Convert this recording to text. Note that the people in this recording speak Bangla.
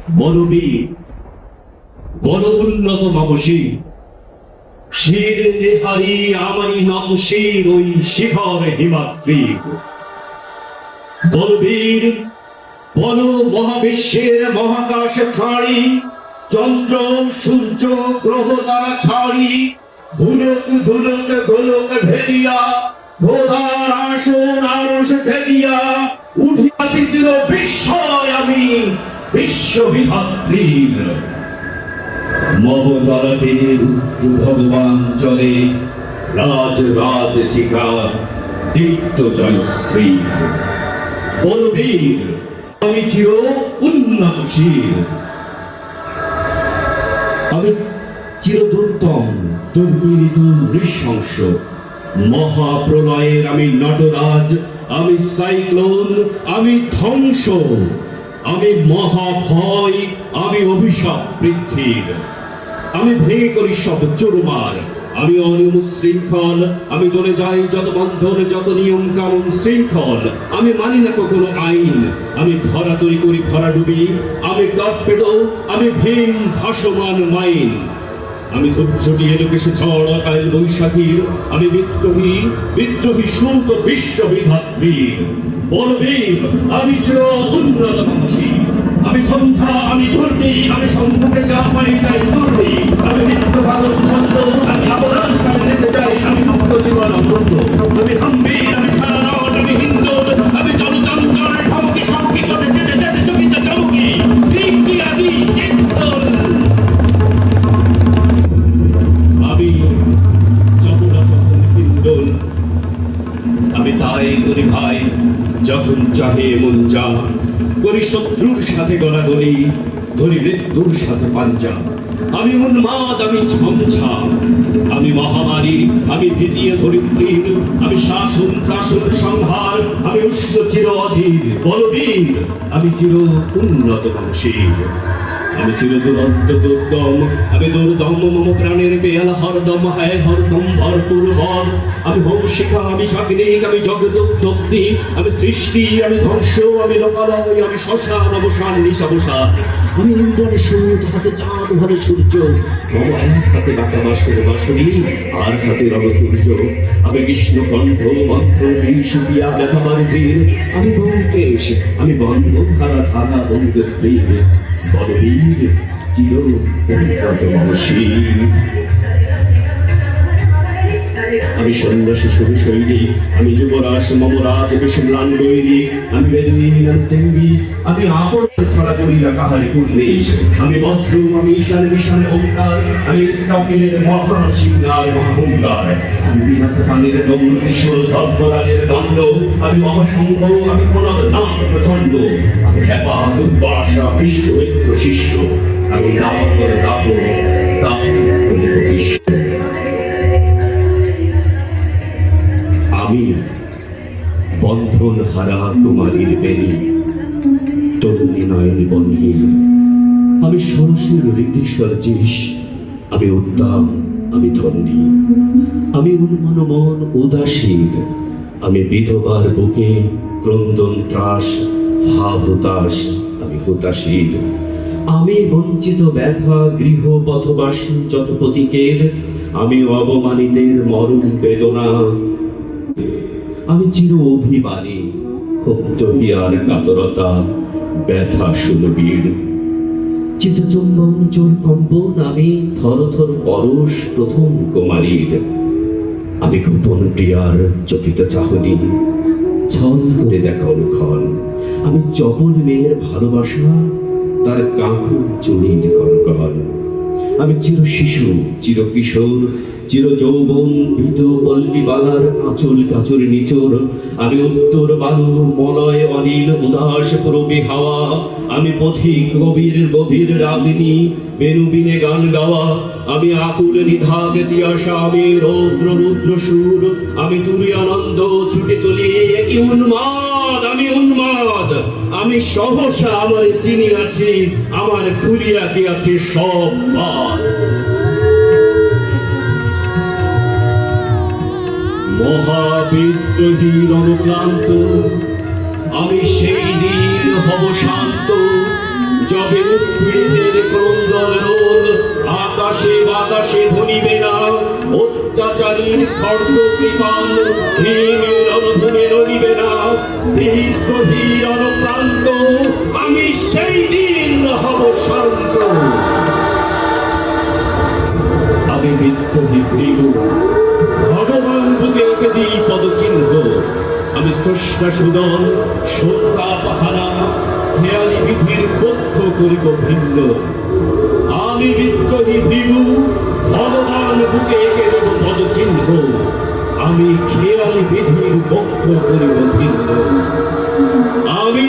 বলবীর, বড় উন্নত মানসী, শির নেহারি আমারই নত শির ওই শিখর হিমাদ্রি। বলবীর, বল মহাবিশ্বের মহাকাশ ছাড়ি, চন্দ্র সূর্য গ্রহ তারা ছাড়ি, ভুলক ভুলক গোলক ভেদিয়া, খোদার আসন আরশ ঠেলিয়া উঠিয়াছিল বিস্ময় আমি বিশ্ববিধাত্রীর। মমগলাটের উচ্চ ভগবান চলে রাজ রাজ টিকা দীপ্ত জয়শ্রী। বলবীর, আমি চির উন্নতশীল, আমি চিরদুর্দম দুর্বিনীত নৃশংস। মহাপ্রলয়ের আমি নটরাজ, আমি সাইক্লোন, আমি ধ্বংস, আমি মহাভয়, আমি অভিশাপ বৃদ্ধির। আমি ভেঙে করি সব চুরমার, আমি অনিয়ম শৃঙ্খল, আমি দলে যাই যত বন্ধন যত নিয়ম কানুন শৃঙ্খল। আমি মানি না কখনো আইন, আমি ভরা তৈরি করি ভরা ডুবি, আমি টর্পেডো, আমি ভীম ভাসমান মাইন। আমি ধূপঝটিয়ে লোকেশে ঝড় কাল বৈশাখীর, আমি বিদ্রোহী বিদ্রোহী সুত বিশ্ববিধাত্রীর। বলবীর, আমি চির উন্নত মানসী, আমি সন্ধ্যা, আমি দুর্নি, আমি সম্মুখে যা পাই যাই দুর্নি, আমি নিত্য ভালো ছন্দ, আমি অপরাধ কালে নেচে যাই, আমি মুক্ত জীবন অনন্ত, আমি হাম্বীর, আমি ছাড়ানট, আমি হিন্দু, আমি চলচঞ্চল ঠমকি ঠমকি করে যেতে যেতে চকিতে চমকি দিক আদি কীর্তন। আমি চপলা চপল হিন্দোল, আমি তাই করি ভাই যখন চাহে মন যা, করি শত্রুর সাথে গলাগলি, ধরি মৃত্যুর সাথে পাঞ্জা। আমি উন্মাদ, আমি ঝঞ্ঝা, আমি মহামারী, আমি ভীতিয়ে ধরিত্রীর, আমি শাসন ত্রাসন সংহার, আমি উষ্ণ চির অধীর। বলবীর, আমি চির উন্নত মানসিক, আমি চির দুরন্ত দুর্দম, আমি দুর্দম মম প্রাণের পেয়াল হরদম হায় হরদম ভরপুর বর। আমি হোমশিখা, আমি সাগ্নিক, আমি জগদগ্নি, আমি সৃষ্টি, আমি ধ্বংস, আমি লোকালয়, আমি শ্মশান অবসান নিশাবসান। আমি ইন্দ্রের সূর্য, হাতে চাঁদ ঘরে সূর্য, মম এক হাতে বাঁকা বাঁশের বাঁশরি, আর হাতে রবসূর্য। আমি কৃষ্ণ কণ্ঠ মন্ত্র বিষ পিয়া লেখাবার ধীর, আমি ব্যোমকেশ, আমি বন্ধন ধারা ধারা বন্ধের তীর। বলবীর, চির উন্নত মানসী, আমি সন্ন্যাসী শুরু সৈনিক, আমি যুবরাজ মমরাজ বিশ্বম্লান দৈনিক, আমি বেদুইন চেঙ্গিস, আমি আপন ছড়া করি না কাহারি কুর্নিশ। আমি বজ্র, আমি ঈশানে ঈশানে ওঙ্কার, আমি ইসরাফিলের মহা সিংহার মহাহুঙ্কার। আমি বিনাথ পানির দৌড় কিশোর ধর্মরাজের দণ্ড, আমি মহাশঙ্খ, আমি প্রণব নাম প্রচণ্ড, আমি খ্যাপা দুর্বাসা বিশ্বমিত্র শিষ্য, আমি রাবণ রাবণ বিশ্ব। আমি বন্ধন হারা কুমারীর বেণী, তরুণী নয়ন বনহীন, আমি সরসের হৃদি সর্জিস, আমি উদ্দাম, আমি ধন্যী, আমি উন্মন মন উদাসীন, আমি বিধবার বুকে ক্রন্দন ত্রাস হা হুতাশ, আমি হুতাশীর। আমি বঞ্চিত ব্যথা গৃহ পথবাসী যত প্রতীকের, আমি অবমানিতের মরণ বেদনা, আমি চির অভিমানী ক্ষুব্ধ হিয়ার কাতরতা ব্যথা সুলবীর। চিতচুম্বন চোর কম্পন, আমি থর থর পরশ প্রথম কুমারীর। আমি গোপন প্রিয়ার চকিত চাহনি, ছল করে দেখা অনুক্ষণ, আমি চপল মেয়ের ভালোবাসা তার কাঁকুর চুরির কনকন। আমি চির শিশু, চির কিশোর, চির যৌবন ভীত পল্লীবালার আঁচল কাচুর নিচর। আমি উত্তর বালু মলয় অনিল উদাস পূরবী হাওয়া, আমি পথিক কবির গভীর রাগিনী বেনুবিনে গান গাওয়া। আমি আকুল নিধাগ তিয়াসা, আমি রৌদ্র রুদ্র সুর, আমি তুরি আনন্দ ছুটে চলি একই উন্মাদ, আমি উন্মাদ। আমি সহসা আমার চিনি আছি, আমার খুলিয়া কি আছে সব বাদ। মহাবিদ্রোহী রণক্লান্ত, আমি সেই দিন হব শান্ত, যবে উৎপীড়িতের ক্রন্দন রোল আকাশে বাতাসে ধনিবে না, অত্যাচারীর খর্গ কৃপাল ভীমের রণভূমে রণিবে না, বিদ্রোহীর অনুক্রান্ত আমি সেই দিন হব শান্ত। আমি বিদ্রোহী ভৃগু, ভগবান বুকে এঁকে দিই পদচিহ্ন। আমি স্রষ্টা সুদন, সত্তা পাহারা, খেয়ালি বিধির বদ্ধ করিব ভিন্ন। আমি বিদ্রোহী ভৃগু, ভগবান বুকে এঁকে দেব পদচিহ্ন। আমি খেয়ালি বিধির বদ্ধ করিব ভিন্ন। আমি